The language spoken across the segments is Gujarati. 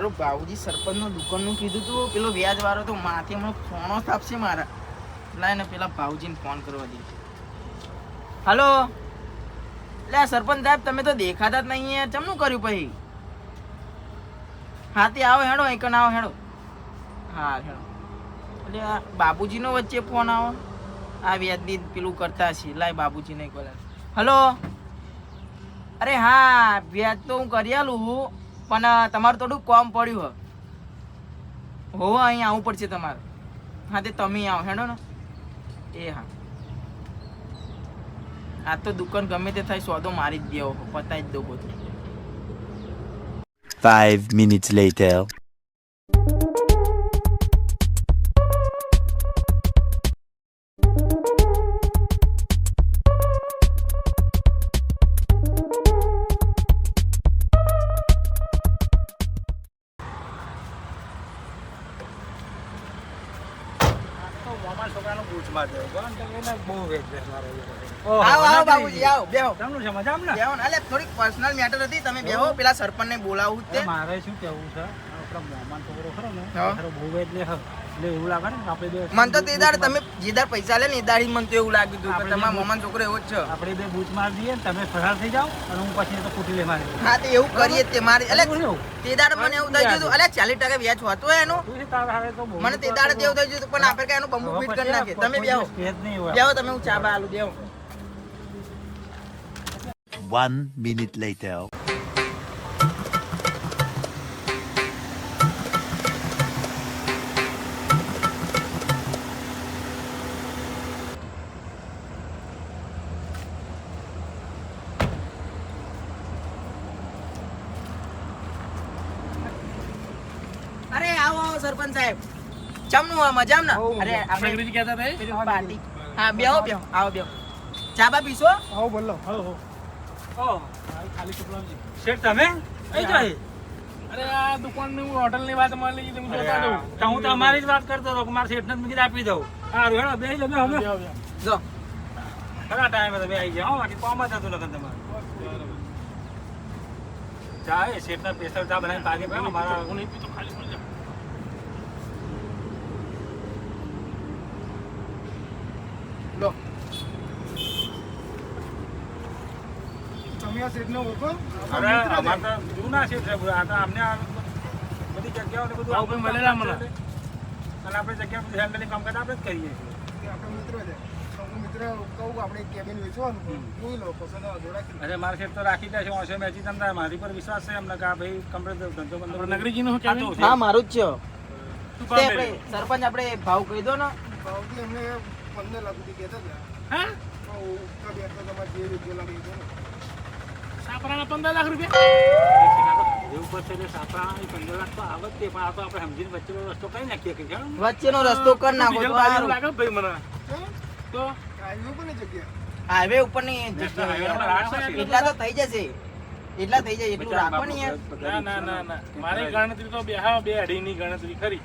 હારું બાબુજી સરપંચનું દુકાનનું કીધું તું, પેલો વ્યાજ વાળો તો માથે હમણાં ફોનો થાપશે મારા. લાય ને પેલા ભાઉજીને ફોન કરવા દે. હલો, એટલે સરપંચ સાહેબ તમે તો દેખાતા જ નહીં યાર, ચમનું કર્યું પછી? હા તે આવો હેડો, એકન આવો હેડો. હા હેડો. એટલે આ બાબુજીનો વચ્ચે ફોન આવો, આ વ્યાજની પેલું કરતા છે. લાય બાબુજીને એક વાર. હલો, અરે હા વ્યાજ તો હું કરી આલું, પણ તમારું થોડું કોમ પડ્યું હોવે, અહીં આવવું પડશે તમારે. હા તે તમે આવો હેડો ને. એ હા, આ તો દુકાન ગમે તે થાય સોદો મારી જ દેવો, પતાવી જ દો બધું. 5 minutes later. થોડીક પર્સનલ મેટર હતી, તમે બેહો. પેલા સરપંચ ને બોલાવું જ. મારે શું કેવું છે, મોમાન છોકરો ખરો ને બહુ એટલે એવું લાગે ને આપણે મને તો તે દાડ તમે જે દાડ પૈસા લે ને એ દાડી મને તો એવું લાગ્યું હતું કે તમારા મોમાન છોકરો એવો જ છે. આપણે બે બૂચ મારી દઈએ, તમે ફરાર થઈ જાઓ અને હું પછી તો કુટી લે મારી. હા તે એવું કરીએ તે મારી. એટલે તે દાડ મને એવું થઈ ગયું એટલે 40% વ્યાજ હોતો એનું. મને તે દાડ એવું થઈ ગયું પણ આપણે કઈ એનું બંબુ ફીટ કરી નાખીએ. તમે બેહો બેહો, તમે હું ચા બા આલું બેહો. 1 minute later. અરે આવો આવો સરપંચ સાહેબ, ચમનું મજામ ને? અરે આપણે કહેતા હતા પાર્ટી. હા બેહો બેહો, આવો બેહો. ચા બા પીશો? આવો બોલો. ખાલી કપડાં શેઠ તમે કઈ જાય? અરે આ દુકાનની હોટલ ની વાત મળી તમે જોતા જાવ. તો હું તમારી જ વાત કરતો હતો કે મારા શેઠને જ મૂકી આપી દઉં. સારું હેડો બેસી લો. અમે જો ખરા ટાઈમે તમે આવી જાઓ. બાકી કોમ જ હતું લગન તમારે. ચા એ શેઠના સ્પેશિયલ ચા બનાવીને પાકે પીવો. મારા હું નહીં પીતો, ખાલી પડી જાય. લો અરે અમારે તો જૂના શેઠ છે. આ તો અમને બધી જગ્યાઓ ને બધું આપણે મળેલા મને. અને આપણે જગ્યા બધું હેન્ડલિંગ કામ કરતા આપણે જ કરીએ છીએ. અરે મારા શેઠ તો રાખી દે છે. ઓછો મેચી તમને મારી પર વિશ્વાસ છે એમને કે આ ભાઈ કમ્પ્લીટ ધંધો બંધો નગરીજીનું હા મારું જ છે. તે આપણે સરપંચ આપણે ભાવ કહી દો ને. ભાવથી અમને 15 લાખ રૂપિયા કહેતા હતા. હા સાપરાના 15 લાખ રૂપિયા એવું પડશે એટલે સાપરાના 15 લાખ તો આવે જ તે. પણ આ તો આપણે સમજીને વચ્ચેનો રસ્તો કઈ નાખીએ કે વચ્ચેનો રસ્તો કરી નાખો તો સારું લાગે ભાઈ મને. તો હાઈવે પર ની જગ્યા, હાઈવે ઉપરની જગ્યા એટલા તો થઈ જશે. એટલા થઈ જાય એટલું રાખો ને યાર. ના મારી ગણતરી તો બે અઢીની ગણતરી ખરી.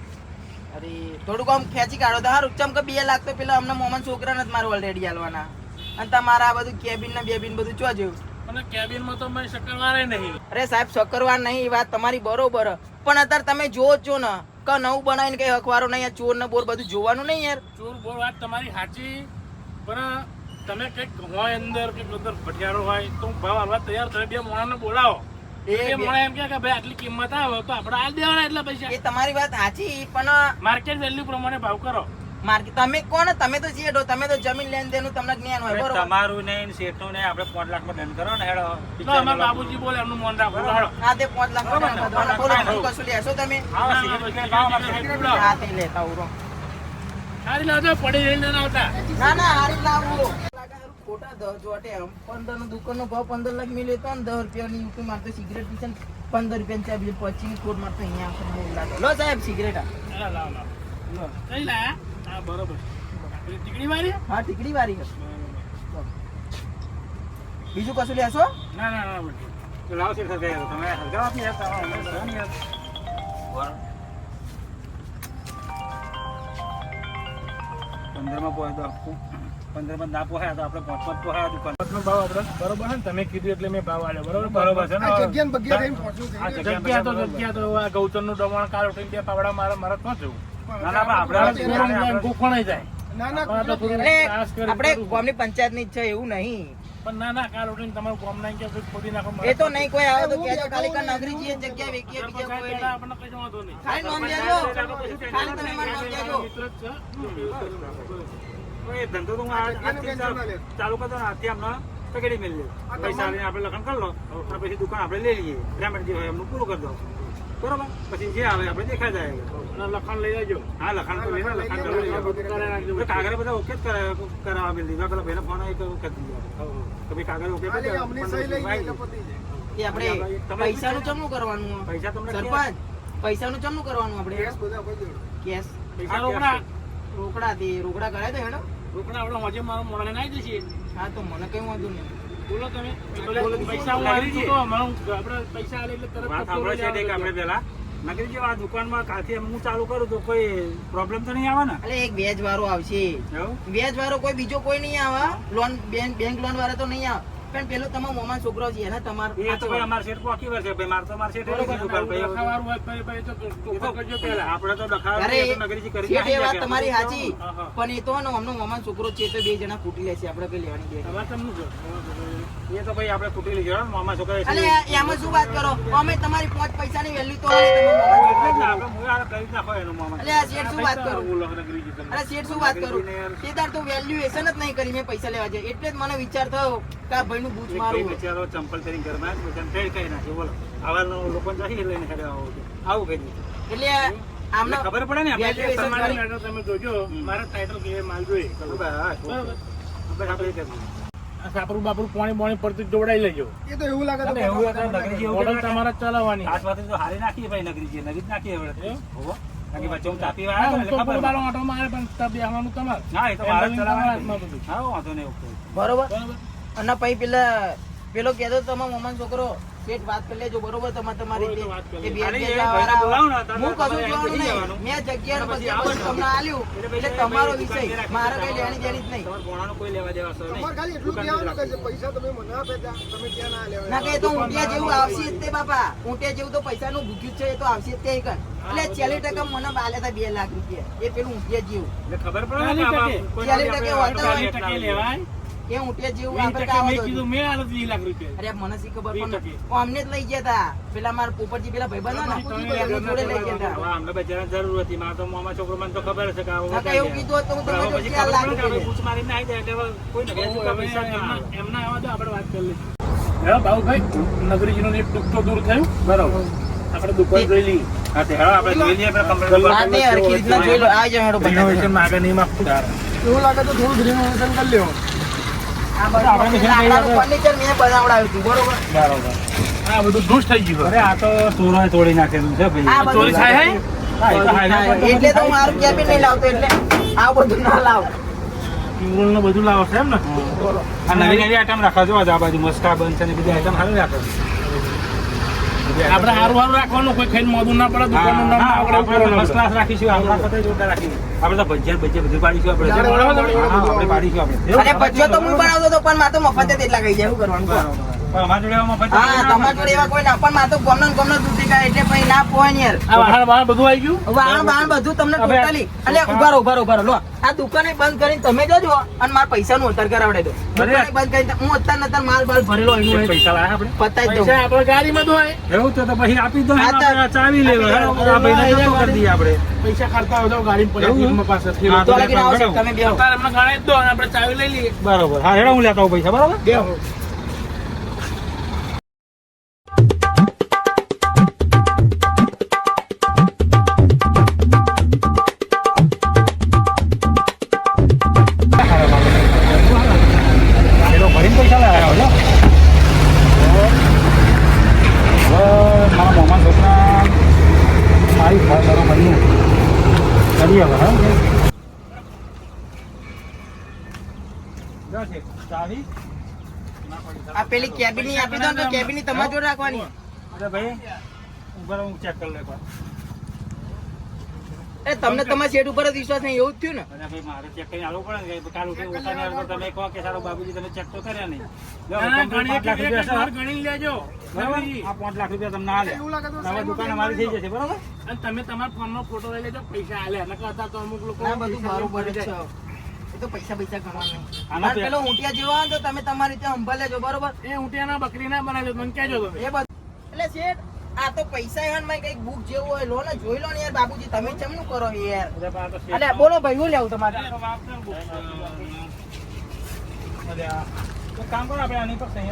અરે થોડુંક આમ ખેંચી કાઢો તો સારું. ચમ કે 2 લાખ તો પેલા અમને મોમન છોકરા નથી મારું ઓલરેડી હાલવાના. અને તમારા બધું કેબિન ને બેબિન બધું ચો જેવું. અને કેબિનમાં તો મેં શક્કરવારે નહીં. અરે સાહેબ શક્કરવાર નહીં, એ વાત તમારી બરોબર. પણ અત્યારે તમે જો છો ને કે નવું બનાવીને કઈ અખબારો નહીં, ચોર ને બોર બધું જોવાનું નહીં યાર. ચોર બોર વાત તમારી સાચી, પણ તમે કંઈક હોય અંદર કંઈક અંદર ભટિયારો હોય તો ભાવ હાલવા તૈયાર થયો. 2 મોણાને બોલાવો. એ મોણા એમ કે ભાઈ આટલી કિંમત આવે તો આપણે હાલ દેવાના એટલા પૈસા. એ તમારી વાત સાચી, પણ માર્કેટ વેલ્યુ પ્રમાણે ભાવ કરો. માર્કેટ તમે કોણ? તમે તો શેઠો, તમે તો જમીન લેન દેનું તમને જ્ઞાન હોય. બરોબર તમારું નહીં શેઠનું નહીં. આપણે 5 લાખ માં ડન કરો ને હેડો. અમારા બાબુજી બોલે એમનું મન રાખો. હા તે 5 લાખ બોલો. બીજું કશું લેશો તમે? હા તે લેતા ઉરો. સારી લાવજો પડી રહીને ના આવતા. ના હારી લાવો. ખોટા 10 જોટે 15 નો દુકાન નો ભાવ 15 લાખ મિલે તો 10 રૂપિયાની યુપી મારતો સિગરેટ પીછન 15 રૂપિયા ચા બી 25 ની ખોટ મારતો અહીંયા આપણે લાગે. લો સાહેબ સિગરેટ આ લાવ લો. કઈ લાયા? હા બરોબર. ટીકડી વાળી? હા ટીકડી વાળી છે. બીજું કશું લેશો? ના તો લાવ છે તમે હરગાવ આપી હતા અમે યાર. 15 માં પોય તો આપું. 15 ના પોહાય તો આપણે 5 પોહાય દુકાન નો ભાવ આપણે બરોબર છે ને તમે કીધું એટલે મેં ભાવ આલ્યો બરોબર છે ને આ જગ્યા ને બગ્યા થઈને પહોંચવું આ થઈ જગ્યા જગ્યા તો આ ગૌચર નું દબાણ કાર ઉઠીને બે પાવડા મારે ક્યાં જવું ના ના પણ આપણે ગોખણાઈ જાય ના ના આ તો થોડું એટલે ત્રાસ કરી આપણે કરું. ગામની પંચાયતની જ છે એવું નહીં. પણ ના કાર ઉઠીને તમારું ગામ ના કે ખોદી નાખો એ તો નહીં કોઈ આવે તો કહેજો ખાલી કે નગરીજી એ જગ્યા વેચીએ બીજા કોઈ નહીં. આપણને કઈ વાંધો નહીં ખાલી નોંધ લેજો. ખાલી તમે મારું નામ લેજો. મિત્ર જ છે. એ ધંધો તો હું આજથી ચાલુ કરતો ને આજથી હમણાં પકડી મેળવી પૈસા આવીને આપણે લખણ કરી લો અને પછી દુકાન આપણે લઈ લઈએ પેમેન્ટ જે હોય એમનું પૂરું કરી દો બરોબર પછી જે આવે આપણે દેખાઈ જાય અને લખાણ લઈ લેજો હા લખાણ તો લઈને લખાણ કરી લઈએ તો કાગળ બધા ઓકે જ કરાવવા મેળવી દીધા પેલા ભાઈને ફોન કરી દીધો તો ભાઈ કાગળ ઓકે કરી દો અમને સહી લઈ ગઈ તો પતી જાય એ આપણે પૈસાનું ચમનું કરવાનું હોય? પૈસા તમને સરપંચ પૈસાનું ચમનું કરવાનું આપણે કેસ બધા આપી દેજો. કેસ પૈસા રોકડા રોકડા કરાય તો હેડો. રોકડા આપણે હોજે મારો મોડાને નાખી દઈએ હા તો મને કઈ વાંધો નહીં. બોલો તમે પૈસા હું આલી દઉં તો અમારું આપણે પૈસા આલે એટલે તરત વાત સાંભળો છે કે આપણે પેલા નગરી જેવા દુકાનમાં કાલથી હું ચાલુ કરું તો કોઈ પ્રોબ્લેમ તો નહીં આવે ને એટલે એક વ્યાજ વાળો આવશે. એવું વ્યાજ વાળો કોઈ બીજો કોઈ નહીં આવે. લોન બેંક લોન વાળા તો નહીં આવે. પણ પેલો તમારો મોમાં છોકરો છે એને તમારે એ તો ભાઈ અમાર શેઠ પોકી વાર છે ભાઈ માર તો માર શેઠ એટલે દુકાન ભાઈ લખાવાળું હોય ભાઈ તો ચોખ્ખો કરજો પહેલા આપણે તો અરે લખાવા નગરીજી કરી શેઠ, એ વાત તમારી સાચી. હા, હા. પણ એ તો ને અમનો મોમાં છોકરો છે તો બે જણા કૂટી લેશે આપણે કઈ લેવાની બે. તમારે તમને જો એ તો ભાઈ આપણે કુટી લીધો મામા છોકરા અલે એમાં શું વાત કરો? અમે તમારી 5 પૈસાની વેલ્યુ તો આલે તમે મોમાં છોકરા. આપણે મુયા કરી જ નાખો એનું મામા અલે આ શેઠ શું વાત કરું? અરે શેઠ શું વાત કરું? તે તાર તો વેલ્યુએશન જ નહીં કરી મેં પૈસા લેવા જાય એટલે જ મને વિચાર થયો કે આ ભાઈનું બૂચ મારું. બિચારો ચંપલ કરીને ઘરમાં બિચારા કઈ નાખે બોલો આવા લોકો જઈ લઈને હેડે આવું કરી એટલે આમને ખબર પડે ને આપણે valuation તમારા કરી. મેટર તમે જોજો મારા ટાઇટલ કે માલ જોઈએ આપણે કરીએ આ સાપરું બાપરું પાણી પડતું જોડાઈ લેજો એ તો એવું લાગે તો એવું હતું નગરીજી એવું મોડલ કરે. તમારે જ ચલાવવાની આજ વાત તો હારી નાખીએ ભાઈ નગરીજી નગરી જ નાખીએ હવે હોવો કારણ કે વચ્ચે હું તાપી વાળા હા, એટલે તો ખબર બારો આંટો મારે પણ ત્યાં બેહવાનું તમારે હા એ તો મારે જ તમારા ચલાવવાનું હાથમાં બધું. હા વાંધો નહીં ઓકે બરોબર. બરાબર અને પછી પેલો કહેતો તમારા મોમાં છોકરો શેઠ વાત કરી લેજો બરોબર તમારી હોય તો રીતે. વાત કરી એ લેજો. વ્યાજ અરે, વ્યાજ એ વાળા બોલાવો ને, આવે. હું કશું જોવાનું નહીં. મેં જગ્યાનો પછી તમને આલ્યું એટલે તમારો વિષય મારે કઈ લેવાની દેવાની જ નહીં. તમારે ભોણાનું કોઈ લેવા દેવા સર તમારે ખાલી એટલું કહેવાનું કે જે પૈસા તમે મને આપે ત્યાં તમે ત્યાં ના લેવા ના કે એ તો ઊંટિયા જેવું આવશે જ તે બાપા. ઊંટિયા જેવું તો પૈસાનું ભૂખ્યું જ છે એ તો આવશે જ તે કણ. એટલે 40% મને આલ્યા હતા 2 લાખ રૂપિયા. એ પેલું ઊંટિયા જેવું. એટલે ખબર પડે ને કે આમાં કોઈ 40% આપણે વાતો હોય. 20% લેવાય એ ઊંટિયા જેવું 20% આપણે મેં કાવતો કીધું મેં આલો 2 લાખ રૂપિયા અરે મને શી ખબર 20%. પણ અમને જ લઈ ગયા તા. પેલા મારા પોપટજી પેલા ભાઈબંધ હતા ને એમની જોડે લઈ ગયા તા. હવે અમને બચારાને જરૂર હતી મારા તો મામા છોકરો મને તો ખબર છે કે આવું ના કે એવું કીધું હોત તો હું પણ તમને હવે પછી 4 લાખ ખબર પડે કે આપણે રૂપિયા પૂછ મારીને આવી જાય એટલે કોઈ ને કહેતું કે પૈસા જ ના આવે. એમના આવા દો આપણે વાત કરી લઈશું હા બાબુભાઈ નગરીજીનો એક દુઃખ તો દૂર થયું બરોબર આપણે દુકાન જોઈ લઈએ હા તે હવે આપણે જોઈ લઈએ આપણે કમ્પ્લીટ વાત એ હરખી રીતના જોઈ લો. આ જાઓ હેડો બધા. રિનોવેશન માં આગળ નહીં માગતું એવું લાગે તો થોડું રિનોવેશન કરી લેવો આ બધું લાકડાનું ફર્નિચર મેં બનાવડાવ્યું હતું બરોબર. બરોબર આ બધું દૂષ થઈ ગયું અરે આ તો ચોરોએ તોડી નાખેલું છે ભાઈ આ બધું ચોરી થાય હે? હા, એ તો હાઈવે પર તો એટલે તો હું મારું કેબિન નહીં લાવતો એટલે આ બધું ના લાવ. પિંગોળ ને બધું લાવો છે એમ ને આ નવી નવી આઈટમ રાખવા જો આ બાજુ મસ્કા બન છે ને બધી આઈટમ સારી રાખો આપણે સારું સારું રાખવાનું કોઈ ખાઈને મોઢું ના પડે દુકાનનું નામ ના આવડે એવું કરવાનું ફર્સ્ટ ક્લાસ રાખીશું આપણા સાથે જોરદાર રાખીશું આપણે તો ભજીયા બધું પાડીશું આપણે જાડે હા, જાડે આપણે પાડીશું આપણે અને ભજીયો તો હું બનાવતો હતો પણ મારે તો મફત જ એટલા ખાઈ જાય. શું કરવાનું કહો? પણ અમારા જોડે આમાં પછી હા તમારા જોડે એવા કોઈ ના પણ મારે તો ગમનો ને ગમનો દૂધી ખાય એટલે પછી ના પોહાય ને યાર. આ વાહણ વાહણ બધું આવી ગયું વાહણ બાહણ બધું તમને ટોટલી એટલે ઉભા રહો લો આ દુકાને બંધ કરીને તમે જજો અને મારા પૈસાનું ઉતાર કરાવડે દો. દુકાને બંધ કરીને હું અત્યારે માલ બાલ ભરેલો એનું હોય. પૈસા લાયા આપણે પતાઈ જ દઉં. પૈસા આપણે ગાડીમાં તો હોય એવું તો પછી આપી દો હા, તો આપણે ચાવી લેવા આ ભાઈને જતો કરી દઈએ આપણે પૈસા ખાતા હોય તો ગાડી પડ્યા એવું? ફિલ્મ પાસે હા, તો લગીને આવશે તમે બેહો. અત્યારે એમને ગાડી જ દો અને આપણે ચાવી લઈ લઈએ બરોબર હા હેડો હું લેતા આવું પૈસા બરોબર બેહો હેડો ભરીને પૈસા લાયા હો મારા મામા છોકરા મારી ઘર કરો બન્યું કરી હવે હા ચાવી આ પેલી કેબિન ની આપી દો ને તો કેબિન ની તમારી જોડે રાખવાની. અરે ભાઈ ઉભા રહો, હું ચેક કરી લે એકવાર એ તમને તમારા શેઠ ઉપર જ વિશ્વાસ નહીં એવું જ થયું ને અને ભાઈ મારે ચેક કરીને આવવું પડે ને કે કાલ ઉઠી ઓછા નહીં આવે તો તમે કહો કે સારો બાબુજી તમે ચેક તો કર્યા નહીં લો, ના, ના, તમને ગણી 5 લાખ રૂપિયા છે. ગણી લેજો બરાબર? આ 5 લાખ રૂપિયા તમને આલે એવું લાગે તો હવે દુકાન અમારી થઈ જશે બરાબર અને તમે તમારા ફોનનો ફોટો લઈ લેજો પૈસા આલે નકર અત્યારે તો અમુક લોકો ના બધું પૈસા બરોબર જ ભરી છે જાય. એ તો પૈસા ગણવા નહીં આમાં અને પેલો ઊંટિયા જેવો હોય ને તો તમે તમારી રીતે સંભાળ લેજો બરોબર એ ઊંટિયાના બકરી ના બનાવજો મને કહેજો તમે એ બધું એટલે શેઠ આ તો પૈસા યાર માં કઈક બુક જેવું હોય લો ને જોઈ લો ને યાર બાબુજી તમે ચમનું કરો યાર એટલે આ તો શેઠ. અલે બોલો ભાઈ હું લેવું તમારે અરે આ તો કામ કરો આપણે આની પર સહી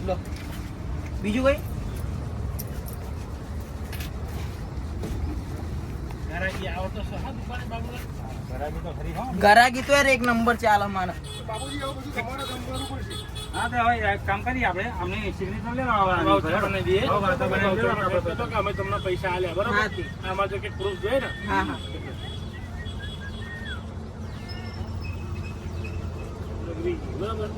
લો બીજું કઈ ઘરાકી આવો તો સહા દુકાને બાબુલા ઘરાકી તો ખરી હો ગરાગી તો યાર એક નંબર ચાલે મારે બાબુજી આવું બધું તમારે કામ કરવું પડશે. હા તો હવે એક કામ કરીએ આપણે અમને સિગ્નેચર લેવા આવવાના વાઉચર બનાવી દઈએ. હવે વાઉચર બનાવી દઈએ આપણે. તો કે અમે તમને પૈસા આલ્યા બરોબર હા, ઠીક. આમાં જો કે પ્રૂફ જોઈએ ને હા હા બરોબર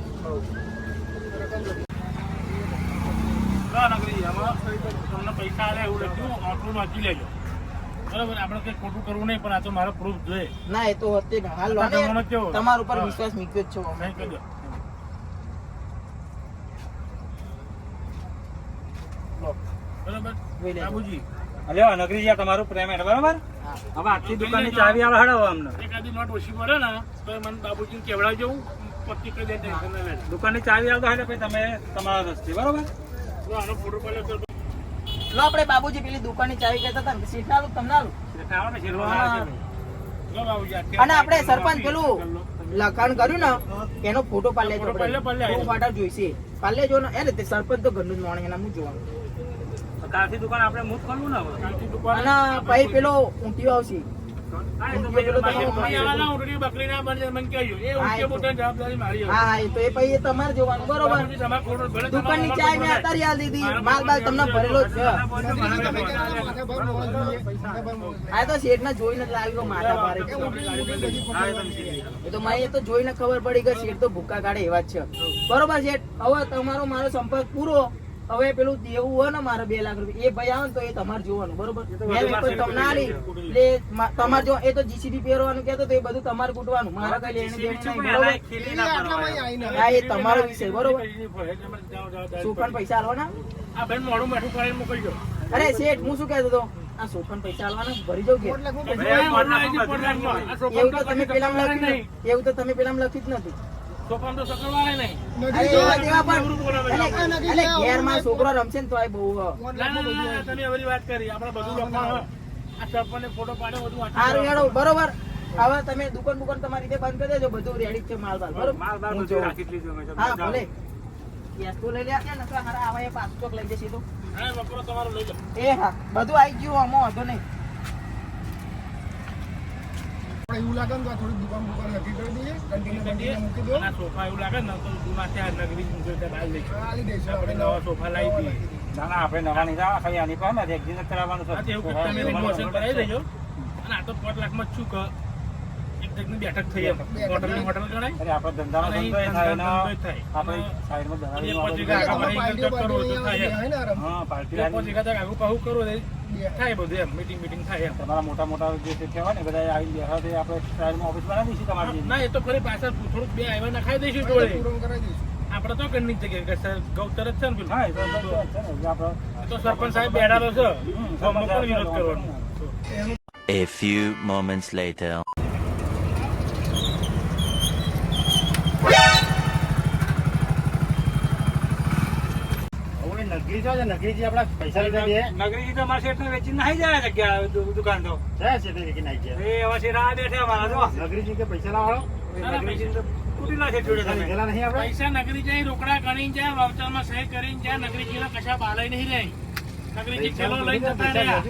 ના નગરી આમાં તમને પૈસા આલ્યા એવું લખ્યું આટલું વાંચી લેજો બરોબર આપણે કઈ ખોટું કરવું નહીં પણ આ તો મારો પ્રૂફ જોઈએ ના એ તો હતી ને હાલ લો ને તમારો કેવો? તમારા ઉપર હા. વિશ્વાસ મૂક્યો જ છો અમે. સહી કરજો બરોબર જોઈ લેજો. બાબુજી લ્યો નગરીજી આ તમારું પેમેન્ટ બરાબર હા. હવે આખી દુકાનની ચાવી આલો હડાવો અમને એકાદી નોટ ઓછી પડે ને તો એ મને બાબુજીને કેવડાવજો હું પત્તી કરી દે ટેન્શન ના લેજો દુકાનની ચાવી આવતો એટલે પછી તમે તમારા રસ્તે બરાબર તો આનો ફોટો પાડ્યો તો લો આપણે બાબુજી પેલી દુકાનની ચાવી કહેતા હતા ને સીટ ના આલું તમને આલું એટલે આવો ને શેરવા હા. આવે છે. લો બાબુજી આ અને આપણે સરપંચ પેલું લખાણ કર્યું ને એનો ફોટો પાડ લેજો ફોટો પાડ લે, પાડ લે. ફોટો પાડા જોઈશે પાડ લેજો ને એને તે સરપંચ તો ઘરનું જ માણે એના હું જોવાનું તો કાલથી દુકાન આપણે મુક્ત ખોલવું ને હવે કાલથી દુકાન અને પછી પેલો ઊંટિયો આવશે હા, એ તો પેલો ભાઈ તમારો મારી અહીં આવાના ઊંટની બકરી ના બને મને કહેજો એ હા, ઊંટે એ તો. મોટા જવાબદારી મારી હા હા એ તો એ પછી એ તમારે જોવાનું બરોબર બાબુજી તમારે ખોટું ભલે દુકાનની ચાય મેં અત્યારે હાલ દીધી માલ બાલ તમને ભરેલો જ છે તમે કહેતા માથે ભાવ મળવા જોઈએ. માથે ભાવ મળવા આ તો શેઠ ને જોઈને જ લાગ્યો માથા ભારે જોઈએ. મોટી મોટી બધી હા, એ તો પકડવાની છે. એ તો મને એ તો જોઈને ખબર પડી કે શેઠ તો ભૂકા કાઢે એવા જ છે બરોબર શેઠ હવે તમારો મારો સંપર્ક પૂરો હવે પેલું દેવું હોય ને મારે 2 લાખ રૂપિયા એ ભાઈ આવે ને તો એ તમારે જોવાનું બરોબર તો મેં બધું કોઈ તમને આલી એટલે તમારે જો એ તો જીસીબી પહેરવાનું કહેતો તો એ બધું તમારે કૂટવાનું મારે કઈ લેણી દેણી નહીં બરોબર ખેલી એ ના આટલામાં કરવાની. આવીને હા એ તમારો વિષય બરોબર જવાબદારી સોફાન પૈસા આલવાના આ બેન મોડું બેઠું કરીને મોકલજો અરે શેઠ હું શું કહેતો હતો આ સોફાન પૈસા આલવાના ભરી જાવ કે પોટ લાખ ભાઈ, રૂપિયા. એવું તો તમે પેલા લખ્યું ને એવું તો તમે પેલા લખ્યું જ નથી સોપાન તો સકરવાળે નહીં અરે નજીક એવા જાઓ. તેવા પણ ના, એટલે ઘેર માં છોકરો રમશે ને તો આ બહુ પોટ ના, લાખ ના, રૂપિયા. ના, તમે હવે વાત કરી આપણે બધું લખવાનું હોય. આ સરપંચને ફોટો પાડ્યો બધું વાંચી સારું લેવાનું. હેડો બરોબર હવે તમે દુકાન બુકાન તમારી રીતે બંધ કરી દેજો બધું રેડી છે માલ બાલ બરોબર માલ બાલ હું બધું જોઉં. રાખી જ લીધું અમે તો. હા ભલે ગેસ તો લઈ લે ને તો હારા આવા એ 5 લઈ જશે તો હા, વપરો તમારો લઈ લો એ હા બધું આવી ગયું આમાં વાંધો નહીં આપણે એવું લાગે ને તો આ થોડી દુકાન બુકાન નક્કી કરી દઈએ. કન્ટેનર બંટેનર મૂકી દો. અને આ સોફા એવું લાગે ને તો જૂના ત્યાં નગરી મૂકે ત્યાં લાવી દઈશું. હા, આલી દઈશું. આપણે નવા સોફા લાવી દઈએ ના ના આપણે નવા નહીં લાવવા, ખાલી આની પર ને એક્ઝિટ કરાવવાનું છે. હા, તો એવું કંઈક તમે રિમોશન કરાવી દેજો અને આ તો 5 લાખમાં જ શું કે એક જગની બેઠક થઈ એમ હોટલની હોટલ ગણાય અરે આપણે ધંધાનો અને અહીં ધંધો એ થાય ને ધંધો થાય. આપણે સાઈડમાં અને ધંધાની પછી આપણે કાકા પાર્ટીઓ ચેક કરવો તો થાય એમ. હે ને આરામ. હા પાર્ટી એટલે લાગી. પછી કાકા આગુ પાછું કરવું તો થાય બધું એમ મીટિંગ થાય એમ તમારા મોટા મોટા જે તે કહેવાય ને બધા આવીને બેઠા છે આપણે સાઈડમાં ઓફિસ બનાવી દઈશું તમારી ના એ તો ફરી પાછળ થોડુંક 2 આવ્યા નખાઈ દઈશું જોડે પૂરણ કરાવી દઈશું. આપણે તો ઘરની જ જગ્યાએ કે સર ગૌચર જ છે ને પેલું. હા એ તો બરાબર છે ને એટલે આપણે એ તો સરપંચ સાહેબ બેઠાલો છે તો અમને પણ વિરોધ સરપંચ કરવાનો A few moments later. નગરીજી તો મારા શેઠને વેચીને નાહી જાય જગ્યા દુકાન તો એ હવે શેઠ આ બેઠા અમારા જો નગરીજી તો તૂટી ના શેઠ જોડે તમે પૈસા નગરી જાય રોકડા ગણીને જાય વાઉચરમાં સહી કરીને જાય નગરી જીલા કશા બાલાઈ નહીં રહી નગરી ચલો લઈને જતા રહ્યા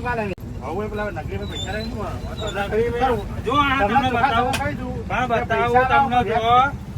જો આ તમને બતાવું હા બતાવું તમને જો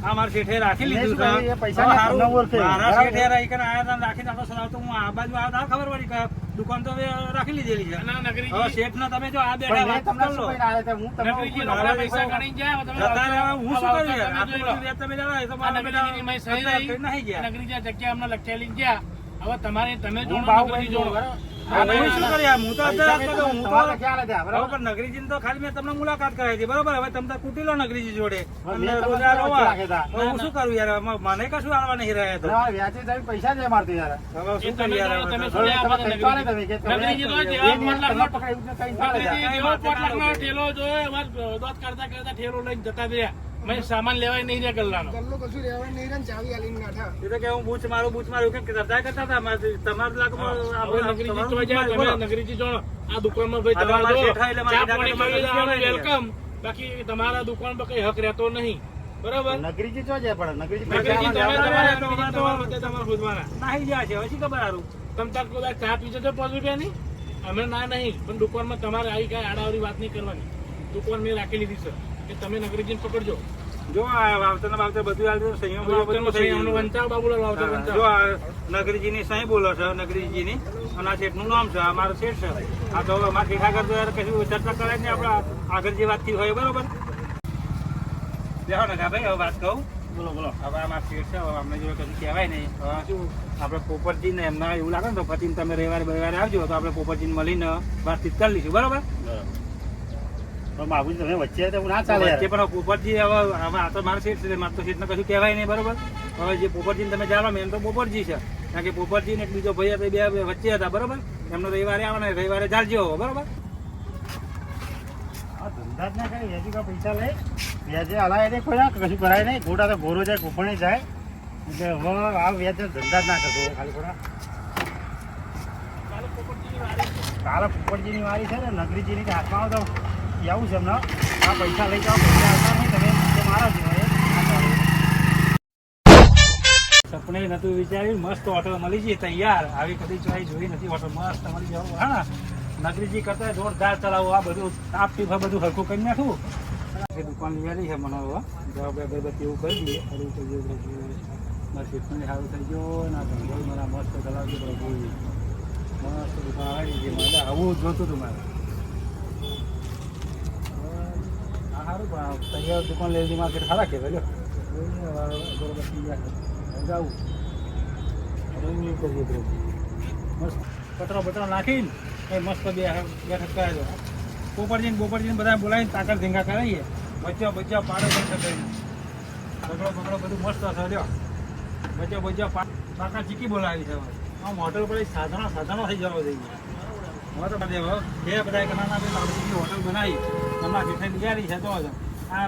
આ મારા શેઠે રાખી લીધું શું કહ્યું? એ પૈસા હવે ને હારું, તમને ઓળખે. મારા બરાબર. શેઠે રાખીને આયા તા ને રાખીને આપણો સલાહ તો હું આ બાજુ આવ્યો તો ખબર પડી કે દુકાન તો હવે રાખી લીધેલી છે. ના, હવે નગરીજી શેઠને તમે જો આ બેઠા પણ મેં વાત તમને કરી લો. શું કહીને આવ્યા હતા? હું તમને નગરીજી ઓળખું. રોકડા પૈસા ગણીને જાય, હવે તમે જતા રહ્યા, હું શું કરું યાર? તમે જોઈ લો. આટલું બધું વ્યાજ તમે જાણો, એ તો આ મારા નગરીજીની મેં સહી બેટા રહી. નહીં ગયા. નગરીજી આ જગ્યા અમને લખેલી ગયા. હવે તમારે તમે હું જોડો, બાહુબલી નગરીજી જોડો. બરાબર? હા, હું શું કરું યાર? હું તો પૈસા અત્યારે કે હું તો તમારે ખ્યાલ હતા, હવે બરાબર? પણ નગરીજીને તો ખાલી મેં તમને મુલાકાત કરાવી હતી, બરોબર? હવે તમે તો કૂટી લો નગરીજી જોડે મેં અને તમને રોજ આ વચ્ચે રોવા. રાખ્યા હતા. હવે હું શું કરું યાર? મને કશું આવવા નહીં રહ્યા તો. તમારે વ્યાજે તમે પૈસા જ મારતો યાર. હવે એ શું તમે કરીએ યાર? જોડો, તમે હવે જોડો. હવે તમે કંઈ ચાલે તમે કે તમે- નગરીજી તો એ જેવા નહીં, 5 લાખનો તમને પકડાયું એટલે કંઈ ચાલે યાર. નગરીજી જેવો 5 લાખનો ઠેલો જોયો, એમાં દોત કરતા કરતા ઠેલો લઈને જતા રહ્યા. મેં સામાન લેવાય નહીં રહ્યા ગલ્લાનો. ગલ્લો કશું રહેવાય નહીં રે ને ચાવી આલીને નાઠા. એ તો કે હું બૂચ મારું કેમ કે ધંધા કરતા હતા તમારા લાગમાં હવે નગરીજી તો જાય, તમે નગરીજી જોડો. આ દુકાનમાં ભાઈ આ તો તમારે અમારા જો, શેઠા એટલે ચા મારા પાણી કાકા પીવી તમારે દેવાનું વેલકમ. બાકી તમારા દુકાન પર કઈ હક રહેતો નહીં. બરોબર? નગરીજી ચો જાય પણ નગરીજી નગરીજી પૈસા તમે આલે. તમારા બધે તમારા ખુદવાના. નાહી ગયા છે હવે શી ખબર હારું તમ તાર કોઈ ચા પીજો તો 5 રૂપિયાની? અમે ના નહીં, પણ દુકાનમાં તમારે આવી કઈ આડાવડી વાત નહીં કરવાની. દુકાન મેં રાખી લીધી છે કે તમે નગરીજીને પકડજો. જો આ વાવતર બધું હાલ સંયમ બધું થઈ અમને ગયું. વંચાવ બાબુલાલ વાવતર હા, વંચાવ. જો આ નગરીજીની સહી બોલો છે નગરીજીની અને આ શેઠનું નામ છે આ મારો શેઠ છે આ તો અમારા શેઠ આગળ તો યાર કશું ચર્ચા કરાય ને આપણે આગળ જે વાત થઈ હોય બરોબર બેહો ને ભાઈ હવે વાત કહું બોલો બોલો. હવે આ મારા શેઠ છે હવે અમને જો કશું કહેવાય નહીં હવે શું આપણે પોપટજીને એમના એવું લાગે ને તો પતિને તમે રવિવારે આવજો તો આપણે પોપટજીને મળીને વાતચીત કરી લઈશું બરોબર પણ બાબુજી તમે વચ્ચે તો ના ચાલે યાર. વચ્ચે પણ પોપટજી હવે આ તો મારા શેઠ છે મારે તો શેઠને કશું કહેવાય નહીં બરોબર હવે જે પોપટજીને તમે જાણો મેન તો પોપટજી છે કારણ કે પોપટજી ને એક બીજો ભાઈ હતા બે વચ્ચે હતા બરોબર એમનો રવિવારે આવવાના રવિવારે ચાલજો બરોબર આ ધંધા જ ના કરે વ્યાજી કા પૈસા લે વ્યાજે હલાય નહીં કોઈ કશું કરાય નહીં ગોટા તો ગોરો જાય કોપણે જાય એટલે હવે આ વ્યાજ ધંધા જ ના કરતો ખાલી ખોટા કાલે પોપટજીની વારી છે ને નગરીજીની કે હાથમાં આવો તો આવું છે એમને આ પૈસા લઈ જાઓ પૈસા આવતા નહીં તમે જે મારો છો એ આ ચાલે. સપને નતું વિચાર્યું મસ્ત હોટલ મળી જઈએ તૈયાર આવી કદી ચોઈ જોઈ નથી હોટલ મસ્ત મળી જવું હા નગરીજી કરતા જોરદાર ચલાવો આ બધું તાપ ટીફા બધું હરખું કરી નાખું દુકાન લેવાની છે મને હવે જવાબ અગરબત્તી એવું કરી દઈએ હરું થઈ ગયું મારા શેઠને સારું થઈ ગયો ના ધંધો મને મસ્ત ચલાવજો પ્રભુ મસ્ત દુકાન આવી ગઈ મારે આવું જોતું હતું મારે હા સારું પણ તૈયાર દુકાન લેવી માર્કેટ સારા કહેવાય લ્યો અગરબત્તી જાવું કરીએ મસ્ત પતરો બતરો નાખીને એ મસ્ત બેઠક કરાવી દો પોપરજીને બધા બોલાવીને તાકર ધીંગા કરાવીએ બચ્ચા પાડો બંધ કરીને બગડો બધું મસ્ત હશે લ્યો બચ્ચા તાકા ચીકી બોલાવી છે આમ હોટલ પર સાધનો થઈ જવા દઈએ હવે તો બે બધા નાના હોટલ બનાવી તમારા જેઠાઈ બિચારી છે તો આ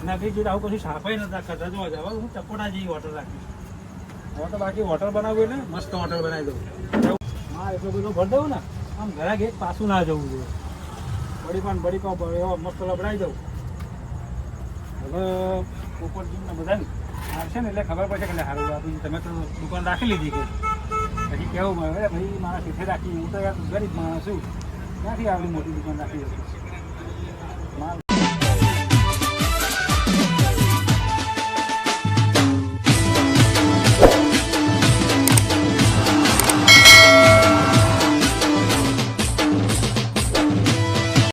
નગરી જોડે આવું કશું સાફાઈ નથી કરતા જો હવે હું ચકોડા જેવી હોટલ રાખીશ હવે તો બાકી હોટલ બનાવવું એટલે મસ્ત હોટલ બનાવી દઉં હા એટલું બધું ભરી દઉં ને આમ ઘરા ગેટ પાછું ના જવું જોઈએ બડી પાવ મસ્ત લબડાવી દઉં હવે પોપટજીને બધાને આવશે ને એટલે ખબર પડશે કે સારું આપી તમે તો દુકાન રાખી લીધી કે પછી કેવું મળે ભાઈ મારા શેઠે રાખી હું તો યાર ગરીબ માણસ છું ક્યાંથી આવડી મોટી દુકાન રાખી શકું